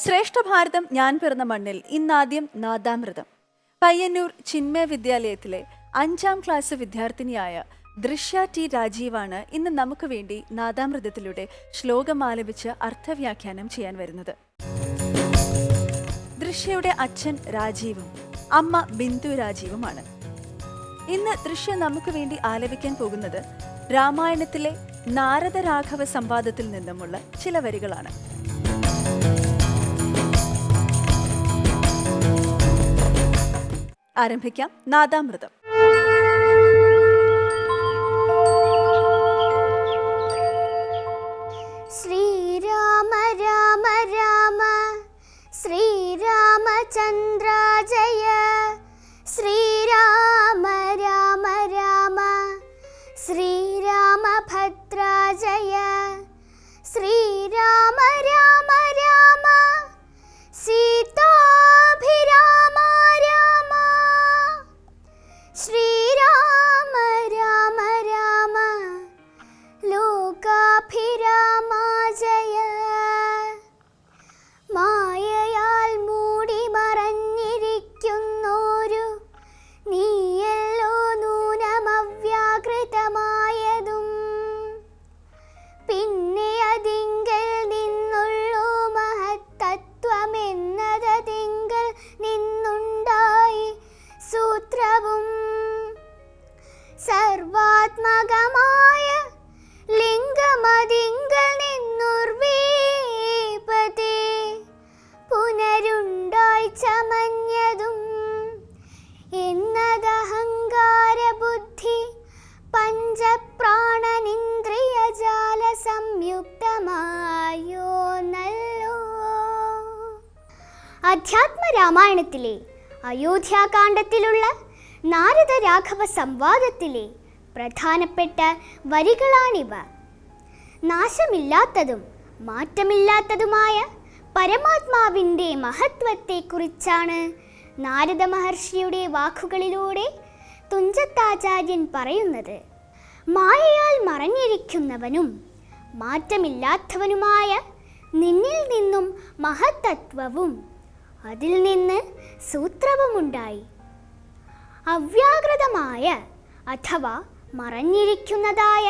ശ്രേഷ്ഠ ഭാരതം ഞാൻ പിറന്ന മണ്ണിൽ ഇന്നാദ്യം നാദാമൃതം. പയ്യന്നൂർ ചിന്മയ വിദ്യാലയത്തിലെ 5ാം ക്ലാസ് വിദ്യാർത്ഥിനിയായ ദൃശ്യ ടി രാജീവാണ് ഇന്ന് നമുക്ക് വേണ്ടി നാദാമൃതത്തിലൂടെ ശ്ലോകം ആലപിച്ച് അർത്ഥവ്യാഖ്യാനം ചെയ്യാൻ വരുന്നത്. ദൃശ്യയുടെ അച്ഛൻ രാജീവും അമ്മ ബിന്ദു രാജീവുമാണ്. ഇന്ന് ദൃശ്യ നമുക്ക് വേണ്ടി ആലപിക്കാൻ പോകുന്നത് രാമായണത്തിലെ നാരദ രാഘവ സംവാദത്തിൽ നിന്നുമുള്ള ചില വരികളാണ്. ആരംഭിക്കാം നാദാമൃതം. ശ്രീരാമ രാമ രാമ ശ്രീരാമചന്ദ്ര ജയ ശ്രീരാമ രാമ രാമ ശ്രീരാമഭദ്ര ജയ ശ്രീരാമ രാമ രാമ സീതാഭിരാമ രാമ ശ്രീരാമ രാമ രാമ ലോകാഭിരാമ ജയ. മായയാൽ മൂടി മറഞ്ഞിരിക്കുന്നോരു നീയല്ലോ നൂനമവ്യാകൃതമായതും പിന്നെ അതിങ്കൽ നിന്നുള്ളൂ മഹത്തത്വമെന്നതിങ്കൽ നിന്നുണ്ടായി സൂത്രവും സർവാത്മകമായ ലിംഗമതിങ്കൽ നിന്നുർവീപതേ പുനരുണ്ടായി ചമഞ്ഞതും എന്നതഹങ്കാര ബുദ്ധി പഞ്ചപ്രാണനിന്ദ്രിയജാല സംയുക്തമായോ നല്ലോ. അധ്യാത്മ രാമായണത്തിലെ അയോധ്യാകാന്ഡത്തിലുള്ള നാരദ രാഘവ സംവാദത്തിലെ പ്രധാനപ്പെട്ട വരികളാണിവ. നാശമില്ലാത്തതും മാറ്റമില്ലാത്തതുമായ പരമാത്മാവിൻ്റെ മഹത്വത്തെക്കുറിച്ചാണ് നാരദ മഹർഷിയുടെ വാക്കുകളിലൂടെ തുഞ്ചത്താചാര്യൻ പറയുന്നത്. മായയാൽ മറഞ്ഞിരിക്കുന്നവനും മാറ്റമില്ലാത്തവനുമായ നിന്നിൽ നിന്നും മഹത്തത്വവും അതിൽ നിന്ന് സൂത്രവുമുണ്ടായി. അവ്യാകൃതമായ അഥവാ മറഞ്ഞിരിക്കുന്നതായ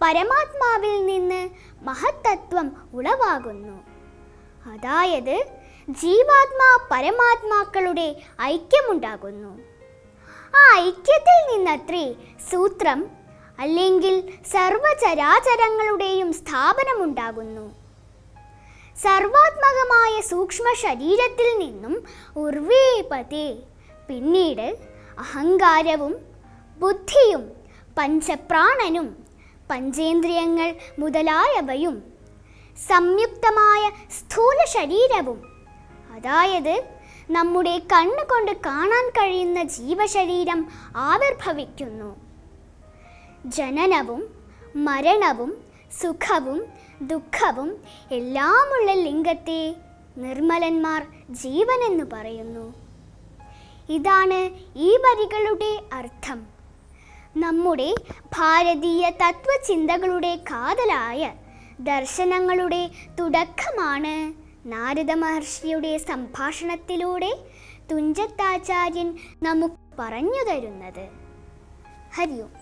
പരമാത്മാവിൽ നിന്ന് മഹത്തത്വം ഉളവാകുന്നു. അതായത് ജീവാത്മാ പരമാത്മാക്കളുടെ ഐക്യമുണ്ടാകുന്നു. ആ ഐക്യത്തിൽ നിന്നത്രേ സൂത്രം അല്ലെങ്കിൽ സർവചരാചരങ്ങളുടെയും സ്ഥാപനമുണ്ടാകുന്നു. സർവാത്മകമായ സൂക്ഷ്മ ശരീരത്തിൽ നിന്നും ഉർവീപതേ പിന്നീട് അഹങ്കാരവും ബുദ്ധിയും പഞ്ചപ്രാണനും പഞ്ചേന്ദ്രിയങ്ങൾ മുതലായവയും സംയുക്തമായ സ്ഥൂല ശരീരവും അതായത് നമ്മുടെ കണ്ണുകൊണ്ട് കാണാൻ കഴിയുന്ന ജീവശരീരം ആവിർഭവിക്കുന്നു. ജനനവും മരണവും സുഖവും ദുഃഖവും എല്ലാമുള്ള ലിംഗത്തെ നിർമ്മലന്മാർ ജീവനെന്ന് പറയുന്നു. ഇതാണ് ഈ വരികളുടെ അർത്ഥം. നമ്മുടെ ഭാരതീയ തത്വചിന്തകളുടെ കാതലായ ദർശനങ്ങളുടെ തുടക്കമാണ് നാരദ മഹർഷിയുടെ സംഭാഷണത്തിലൂടെ തുഞ്ചത്താചാര്യൻ നമുക്ക് പറഞ്ഞു തരുന്നത്. ഹരി ഓം.